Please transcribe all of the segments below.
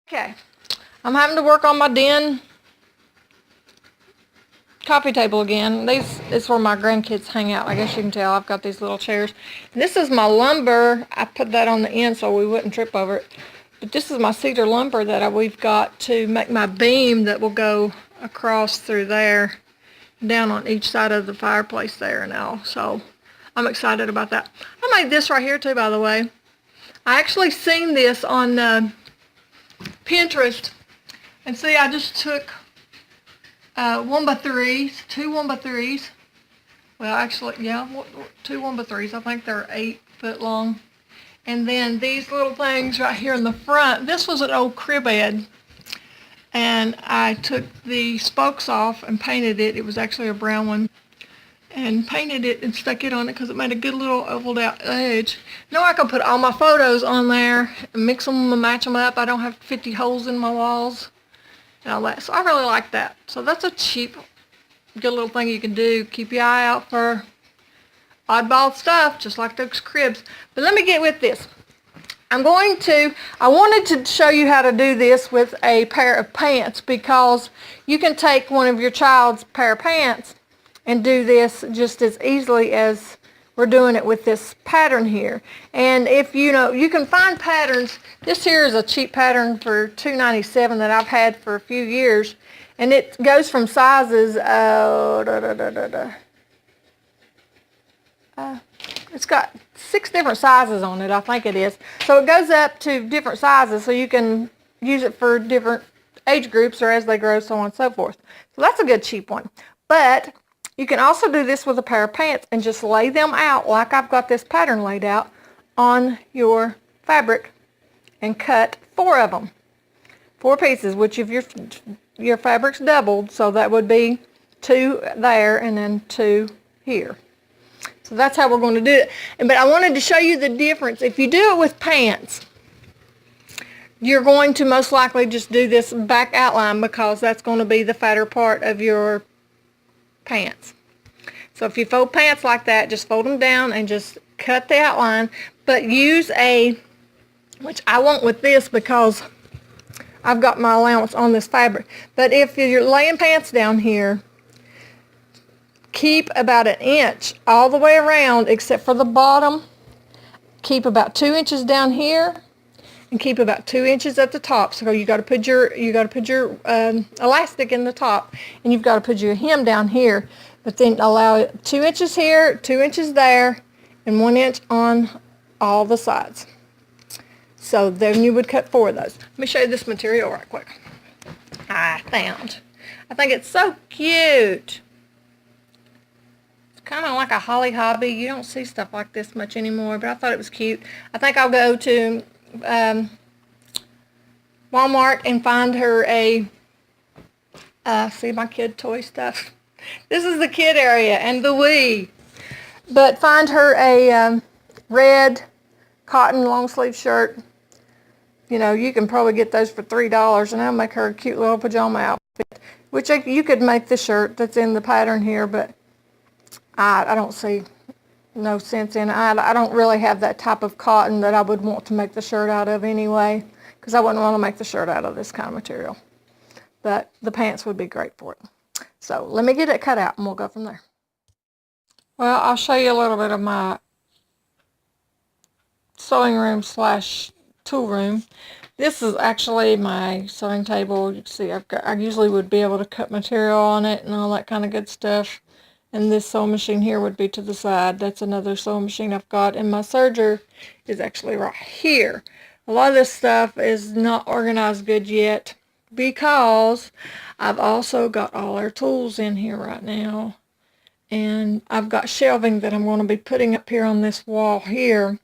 Okay, I'm having to work on my den coffee table again. This is where my grandkids hang out. I guess you can tell I've got these little chairs. And this is my lumber. I put that on the end so we wouldn't trip over it. But this is my cedar lumber that we've got to make my beam that will go across through there, down on each side of the fireplace there now. So I'm excited about that. I made this right here too, by the way. I actually seen this on Pinterest, and see, I just took 1x3s, two 1x3s. Well, actually, yeah, two 1x3s. I think they're 8 foot long. And then these little things right here in the front. This was an old crib bed, and I took the spokes off and painted it. It was actually a brown one. And painted it and stuck it on it because it made a good little ovaled out edge. Now I can put all my photos on there and mix them and match them up. I don't have 50 holes in my walls and all that. So I really like that. So that's a cheap, good little thing you can do. Keep your eye out for oddball stuff, just like those cribs. But let me get with this. I wanted to show you how to do this with a pair of pants, because you can take one of your child's pair of pants and do this just as easily as we're doing it with this pattern here. And if you can find patterns. This here is a cheap pattern for $2.97 that I've had for a few years, and it goes from sizes. It's got 6 different sizes on it, I think it is. So it goes up to different sizes, so you can use it for different age groups or as they grow, so on and so forth. So that's a good cheap one. But you can also do this with a pair of pants and just lay them out like I've got this pattern laid out on your fabric and cut 4 of them. 4 pieces, which if your fabric's doubled, so that would be 2 there and then 2 here. So that's how we're going to do it. But I wanted to show you the difference. If you do it with pants, you're going to most likely just do this back outline, because that's going to be the fatter part of your pants. So if you fold pants like that, just fold them down and just cut the outline, but use which I won't with this because I've got my allowance on this fabric. But if you're laying pants down here, keep about 1 inch all the way around except for the bottom. Keep about 2 inches down here and keep about 2 inches at the top. So you got to put your elastic in the top, and you've got to put your hem down here, but then allow 2 inches here, 2 inches there, and 1 inch on all the sides. So then you would cut 4 of those. Let me show you this material right quick. I think it's so cute. It's kind of like a Holly Hobby. You don't see stuff like this much anymore, but I thought it was cute. I think I'll go to Walmart and find her a see my kid toy stuff. This is the kid area and the Wii. But find her a red cotton long sleeve shirt. You can probably get those for $3, and that'll make her a cute little pajama outfit. Which you could make the shirt that's in the pattern here, but I don't see no sense in it. I don't really have that type of cotton that I would want to make the shirt out of anyway, because I wouldn't want to make the shirt out of this kind of material. But the pants would be great for it. So let me get it cut out and we'll go from there. Well, I'll show you a little bit of my sewing room / tool room. This is actually my sewing table. You can see I usually would be able to cut material on it and all that kind of good stuff. And this sewing machine here would be to the side. That's another sewing machine I've got. And my serger is actually right here. A lot of this stuff is not organized good yet, because I've also got all our tools in here right now. And I've got shelving that I'm going to be putting up here on this wall here,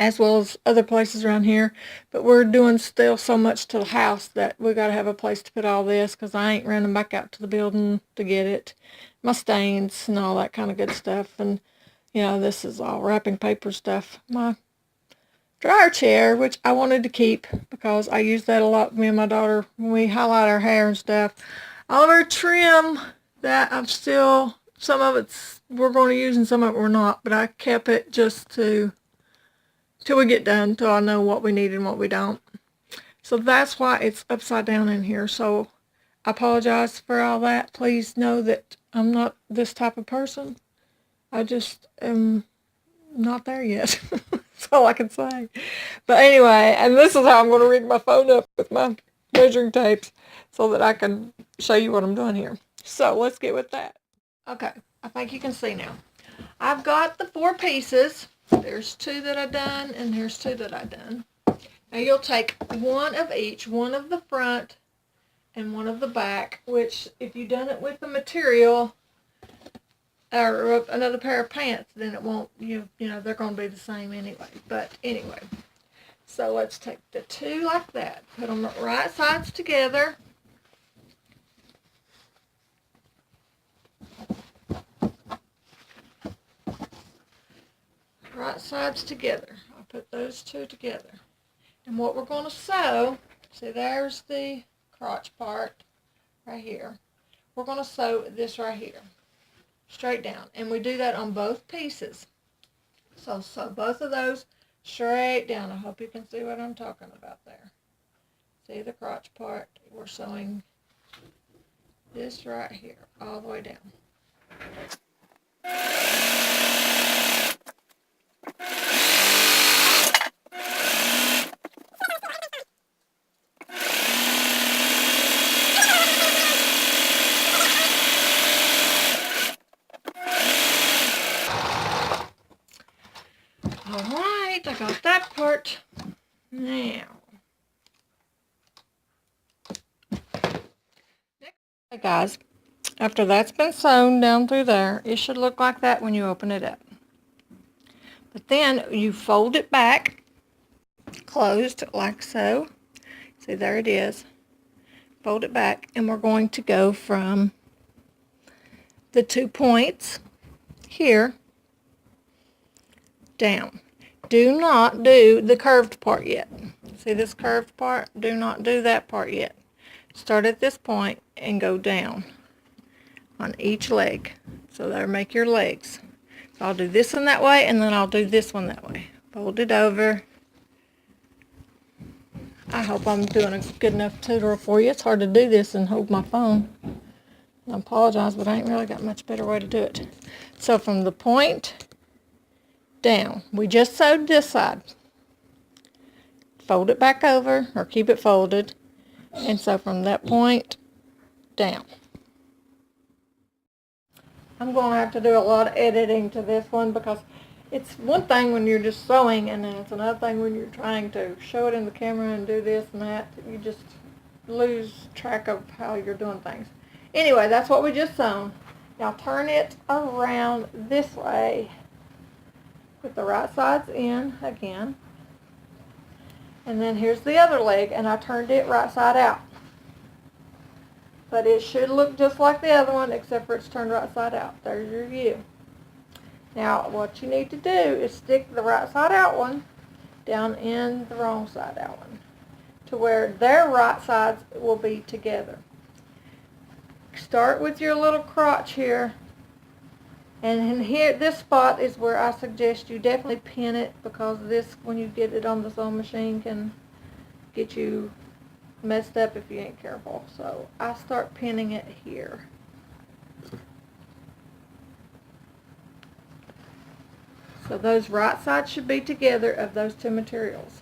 as well as other places around here. But we're doing still so much to the house that we got to have a place to put all this, because I ain't running back out to the building to get it. My stains and all that kind of good stuff. And this is all wrapping paper stuff. My dryer chair, which I wanted to keep because I use that a lot, me and my daughter, when we highlight our hair and stuff. All of our trim that some of it's we're going to use and some of it we're not, but I kept it just till we get done, till I know what we need and what we don't. So that's why it's upside down in here. So I apologize for all that. Please know that I'm not this type of person. I just am not there yet. That's all I can say. But anyway, and this is how I'm going to rig my phone up with my measuring tapes so that I can show you what I'm doing here. So let's get with that. Okay, I think you can see now. I've got the 4 pieces. There's 2 that I've done, and here's 2 that I've done. Now you'll take one of each, one of the front and one of the back, which if you've done it with the material or another pair of pants, then it won't, you know, they're going to be the same anyway. But anyway, so let's take the 2 like that, put them right sides together. Right sides together. I'll put those 2 together. And what we're going to sew, see there's the crotch part right here. We're going to sew this right here, straight down. And we do that on both pieces. So sew both of those straight down. I hope you can see what I'm talking about there. See the crotch part? We're sewing this right here, all the way down. Alright, I got that part. Now, hey guys, after that's been sewn down through there, it should look like that when you open it up. But then you fold it back, closed like so. See, there it is. Fold it back, and we're going to go from the 2 points here down. Do not do the curved part yet. See this curved part? Do not do that part yet. Start at this point and go down on each leg. So there, make your legs. So I'll do this one that way, and then I'll do this one that way. Fold it over. I hope I'm doing a good enough tutorial for you. It's hard to do this and hold my phone. I apologize, but I ain't really got much better way to do it. So from the point down, we just sewed this side. Fold it back over, or keep it folded, and so from that point down. I'm going to have to do a lot of editing to this one because it's one thing when you're just sewing, and then it's another thing when you're trying to show it in the camera and do this and that. You just lose track of how you're doing things. Anyway, that's what we just sewn. Now turn it around this way. Put the right sides in again. And then here's the other leg, and I turned it right side out. But it should look just like the other one, except for it's turned right side out. There's your view. Now, what you need to do is stick the right side out one down in the wrong side out one, to where their right sides will be together. Start with your little crotch here, and in here, this spot is where I suggest you definitely pin it, because this, when you get it on the sewing machine, can get you messed up if you ain't careful. So I start pinning it here. So those right sides should be together of those 2 materials.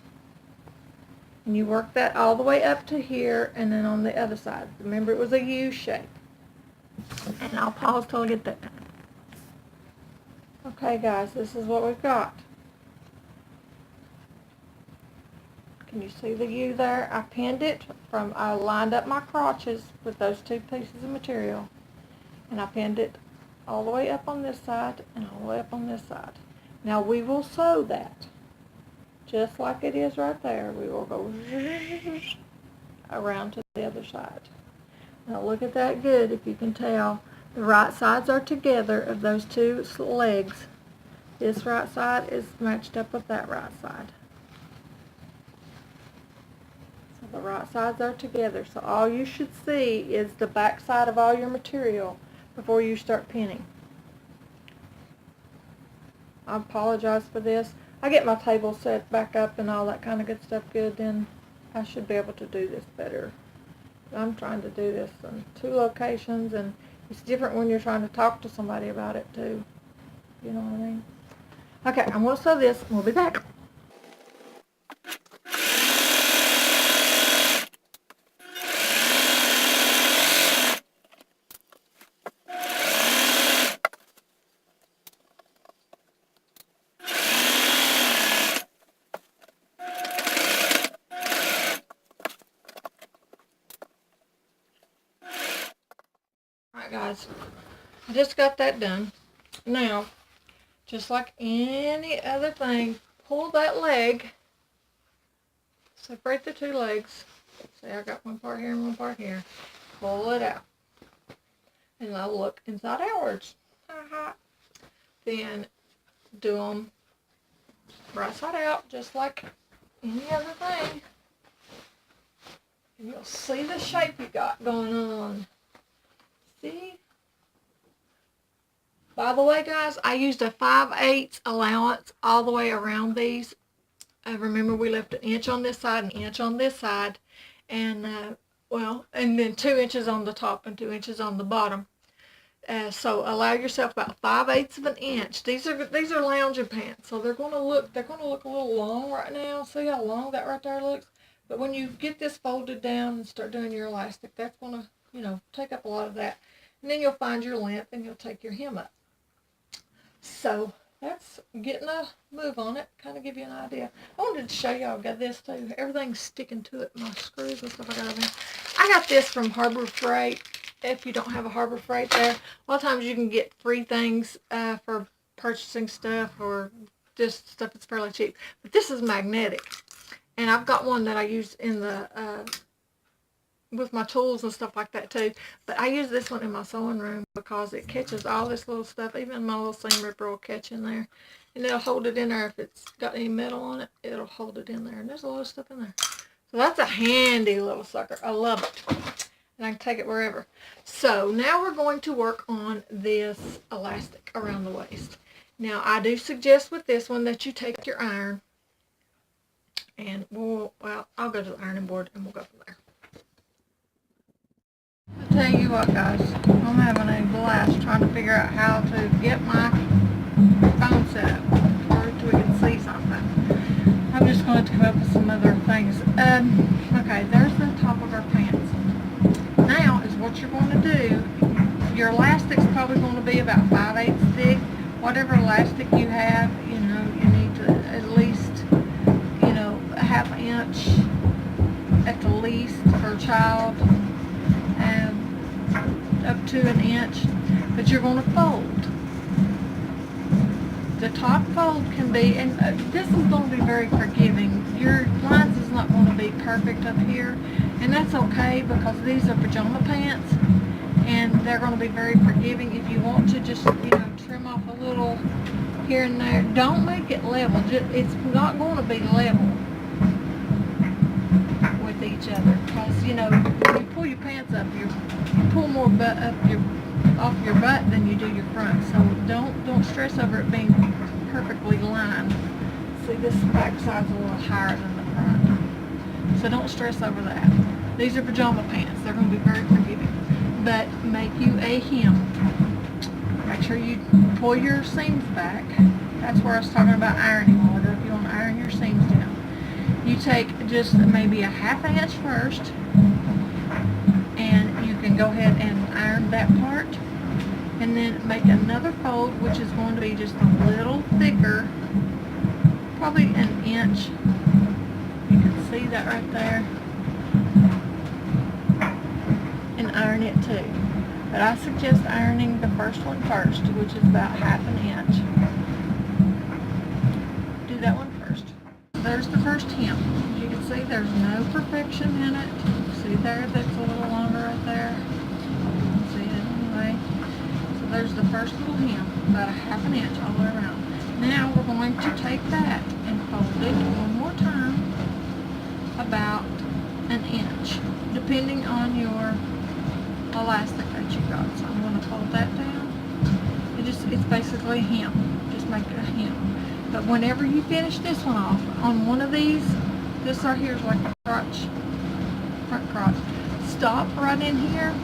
And you work that all the way up to here, and then on the other side. Remember, it was a U shape. And I'll pause till I get that done. Okay guys, this is what we've got. Can you see the U there? I pinned it from, I lined up my crotches with those 2 pieces of material. And I pinned it all the way up on this side and all the way up on this side. Now we will sew that just like it is right there. We will go around to the other side. Now look at that good. If you can tell, the right sides are together of those 2 legs. This right side is matched up with that right side. So the right sides are together. So all you should see is the back side of all your material before you start pinning. I apologize for this. I get my table set back up and all that kind of good stuff good, then I should be able to do this better. I'm trying to do this in 2 locations, and it's different when you're trying to talk to somebody about it too. You know what I mean? Okay, I'm going to sew this, and we'll be back. Alright guys, I just got that done. Now, just like any other thing, pull that leg, separate the 2 legs. See, I got one part here and one part here. Pull it out. And I'll look inside outwards. Then do them right side out, just like any other thing. And you'll see the shape you got going on. See? By the way, guys, I used a 5/8 allowance all the way around these. Remember, we left an inch on this side, an inch on this side, and and then 2 inches on the top and 2 inches on the bottom. So allow yourself about 5/8 of an inch. These are lounging pants, so they're gonna look a little long right now. See how long that right there looks? But when you get this folded down and start doing your elastic, that's gonna, take up a lot of that. And then you'll find your length and you'll take your hem up. So that's getting a move on it, kind of give you an idea. I wanted to show y'all, got this too. Everything's sticking to it, my screws and stuff I got this from Harbor Freight. If you don't have a Harbor Freight there, a lot of times you can get free things for purchasing stuff, or just stuff that's fairly cheap. But this is magnetic. And I've got one that I use in the with my tools and stuff like that too. But I use this one in my sewing room because it catches all this little stuff. Even my little seam ripper will catch in there. And it'll hold it in there. If it's got any metal on it, it'll hold it in there. And there's a lot of stuff in there. So that's a handy little sucker. I love it. And I can take it wherever. So now we're going to work on this elastic around the waist. Now I do suggest with this one that you take your iron. And I'll go to the ironing board and we'll go from there. I'll tell you what, guys, I'm having a blast trying to figure out how to get my phone set up so we can see something. I'm just going to come up with some other things. Okay, there's the top of our pants. Now is what you're going to do. Your elastic's probably going to be about 5/8 thick. Whatever elastic you have, you need to at least, a half inch at the least for a child. Up to an inch, but you're going to fold. The top fold can be, and this is going to be very forgiving. Your lines is not going to be perfect up here, and that's okay because these are pajama pants, and they're going to be very forgiving. If you want to just, trim off a little here and there, don't make it level. It's not going to be level with each other because, when you pull your pants up, you pull more off your butt than you do your front. So don't stress over it being perfectly lined. See, this back side's a little higher than the front. So don't stress over that. These are pajama pants. They're going to be very forgiving. But make you a hem. Make sure you pull your seams back. That's where I was talking about ironing a while ago. If you want to iron your seams down. You take just maybe a half inch first, and you can go ahead and iron that part, and then make another fold, which is going to be just a little thicker, probably an inch. You can see that right there, and iron it too. But I suggest ironing the first one first, which is about half an inch. Do that one first. There's the first hem. As you can see, there's no perfection in it. See there, that's a little longer right there. See it anyway. So there's the first little hem, about a half an inch all the way around. Now we're going to take that and fold it one more time, about an inch, depending on your elastic that you got. So I'm going to fold that down. It's basically a hem. Just make it a hem. But whenever you finish this one off, on one of these, this right here is like a crotch front crotch. Stop right in here,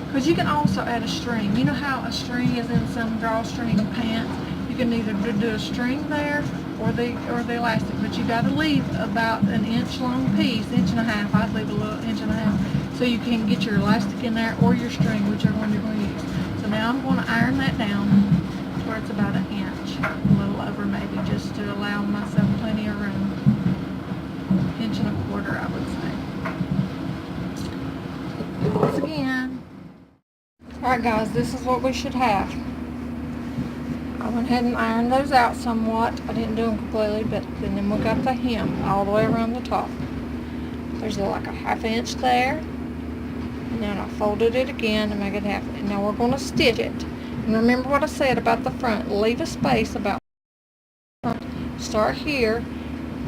because you can also add a string. You know how a string is in some drawstring pants? You can either do a string there or the elastic, but you got to leave about an inch long piece, inch and a half. I'd leave a little inch and a half, so you can get your elastic in there or your string, whichever one you're going to use. So now I'm going to iron that down to where it's about an inch, a little over maybe, just to allow myself plenty of room. Inch and a quarter, I would say. Once again. Alright guys, this is what we should have. I went ahead and ironed those out somewhat. I didn't do them completely, but then we got the hem all the way around the top. There's like a half inch there. And then I folded it again to make it half. And now we're going to stitch it. And remember what I said about the front. Leave a space about the front. Start here.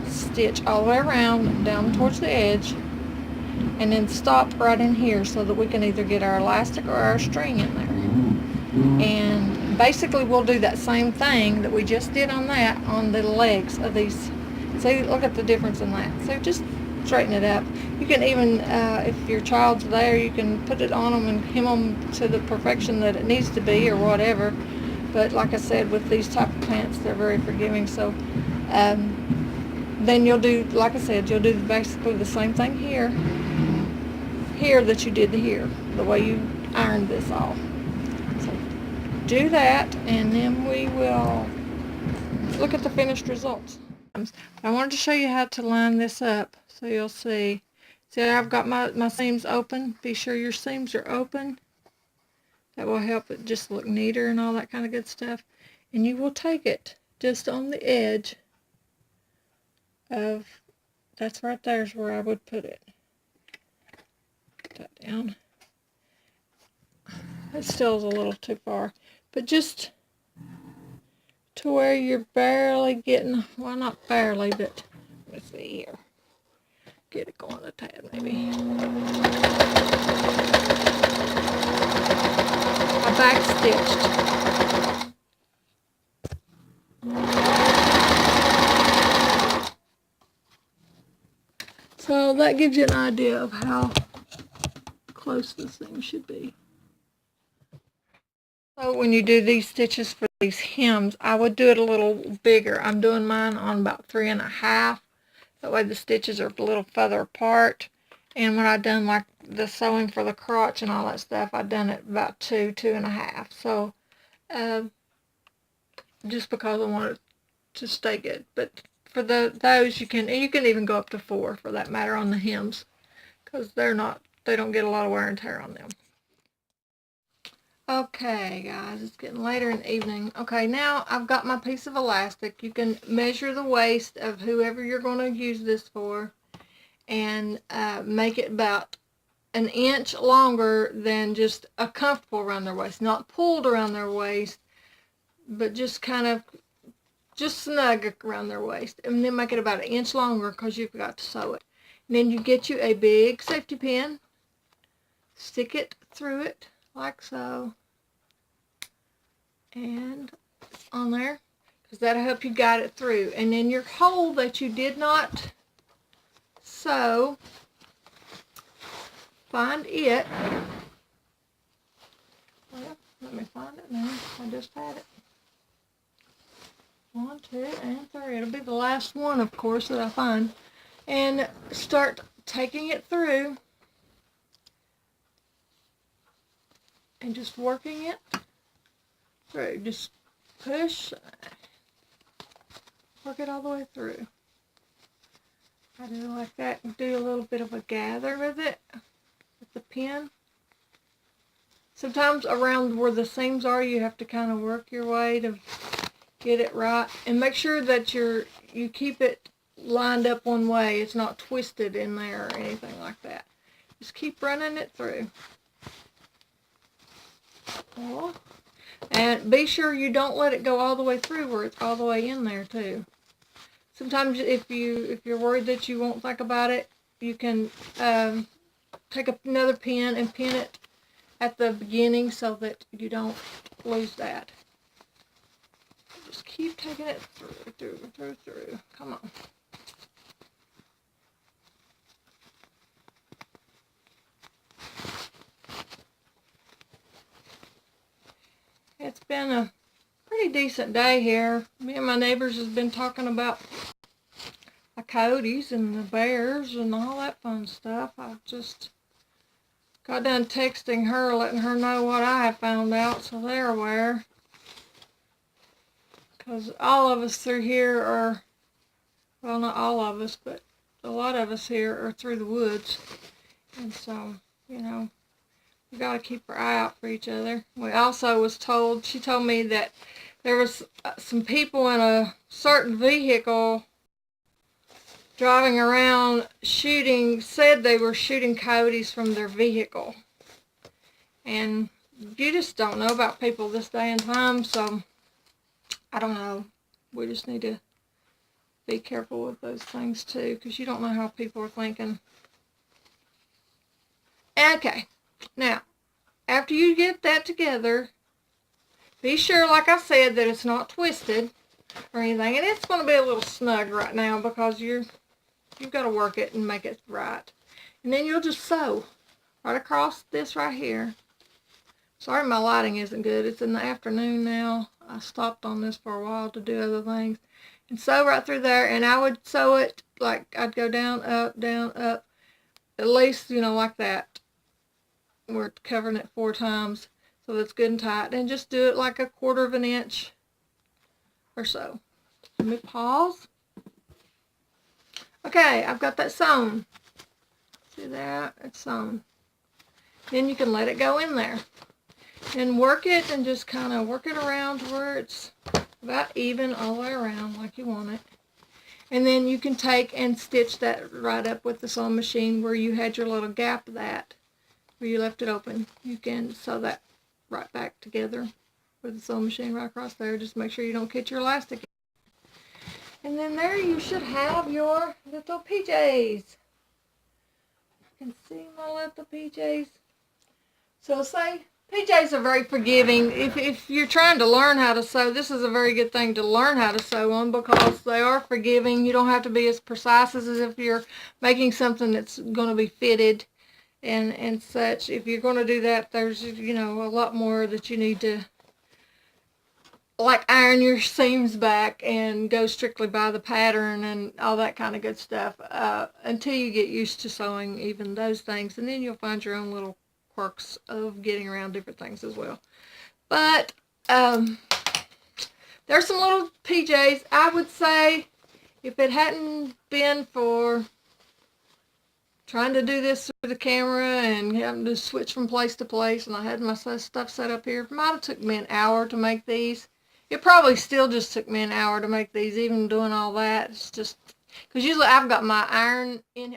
Stitch all the way around down towards the edge. And then stop right in here so that we can either get our elastic or our string in there. And basically we'll do that same thing that we just did on that on the legs of these. See, look at the difference in that. So just straighten it up. You can even, if your child's there, you can put it on them and hem them to the perfection that it needs to be or whatever. But like I said, with these type of pants, they're very forgiving. So then you'll do, like I said, you'll do basically the same thing here that you did here, the way you ironed this off. So do that, and then we will look at the finished results. I wanted to show you how to line this up, so you'll see. See, I've got my seams open. Be sure your seams are open. That will help it just look neater and all that kind of good stuff. And you will take it just on the edge of, that's right there is where I would put it. Put that down. It still is a little too far, but just to where you're barely getting, well, not barely, but let's see here. Get it going a tad maybe. I back stitched. So that gives you an idea of how close this thing should be. So when you do these stitches for these hems, I would do it a little bigger. I'm doing mine on about 3.5. That way the stitches are a little further apart. And when I done like the sewing for the crotch and all that stuff, I done it about 2.5. So just because I want it to stay good. But for those you can even go up to 4 for that matter on the hems, because they don't get a lot of wear and tear on them. Okay guys, it's getting later in the evening. Okay, now I've got my piece of elastic. You can measure the waist of whoever you're going to use this for and make it about an inch longer than just a comfortable around their waist. Not pulled around their waist, but just kind of just snug around their waist. And then make it about an inch longer because you've got to sew it. And then you get you a big safety pin, stick it through it like so, and it's on there because that'll help you guide it through. And then your hole that you did not sew, find it. Well, let me find it now. I just had it. 1, 2, and 3. It'll be the last one, of course, that I find. And start taking it through and just working it through. Just push, work it all the way through. I do like that, and do a little bit of a gather with it, with the pin. Sometimes around where the seams are, you have to kind of work your way to get it right. And make sure that you keep it lined up one way. It's not twisted in there or anything like that. Just keep running it through. And be sure you don't let it go all the way through where it's all the way in there too. Sometimes if you're worried that you won't think about it, you can take another pin and pin it at the beginning so that you don't lose that. Just keep taking it through. Come on. it's been a pretty decent day here. Me and my neighbors has been talking about the coyotes and the bears and all that fun stuff. I've just got done texting her, letting her know what I have found out, so they're aware. Because all of us through here are, well, not all of us, but a lot of us here are through the woods. And so, you know, we got to keep our eye out for each other. We also was told, she told me that there was some people in a certain vehicle driving around shooting, said they were shooting coyotes from their vehicle. And you just don't know about people this day and time, so I don't know. We just need to be careful with those things too, because you don't know how people are thinking. Okay, now, after you get that together, be sure, like I said, that it's not twisted or anything. And it's going to be a little snug right now because you've got to work it and make it right. And then you'll just sew right across this right here. Sorry my lighting isn't good. It's in the afternoon now. I stopped on this for a while to do other things. And sew right through there, and I would sew it like I'd go down, up, at least, you know, like that. We're covering it 4 times, so that's good and tight. And just do it like a 1/4 of an inch or so. Let me pause. Okay, I've got that sewn. See that? It's sewn. Then you can let it go in there. And work it and just kind of work it around to where it's about even all the way around like you want it. And then you can take and stitch that right up with the sewing machine where you had your little gap where you left it open. You can sew that right back together with the sewing machine right across there. Just make sure you don't cut your elastic. And then there you should have your little PJs. I can see my little PJs. So say, PJs are very forgiving. If you're trying to learn how to sew, this is a very good thing to learn how to sew on because they are forgiving. You don't have to be as precise as if you're making something that's going to be fitted and such. If you're going to do that, there's, you know, a lot more that you need to, like, iron your seams back and go strictly by the pattern and all that kind of good stuff until you get used to sewing even those things. And then you'll find your own little quirks of getting around different things as well. But there's some little PJs. I would say if it hadn't been for trying to do this through the camera and having to switch from place to place, and I had my stuff set up here, it might have took me an hour to make these. It probably still just took me an hour to make these, even doing all that. It's just because usually I've got my iron in.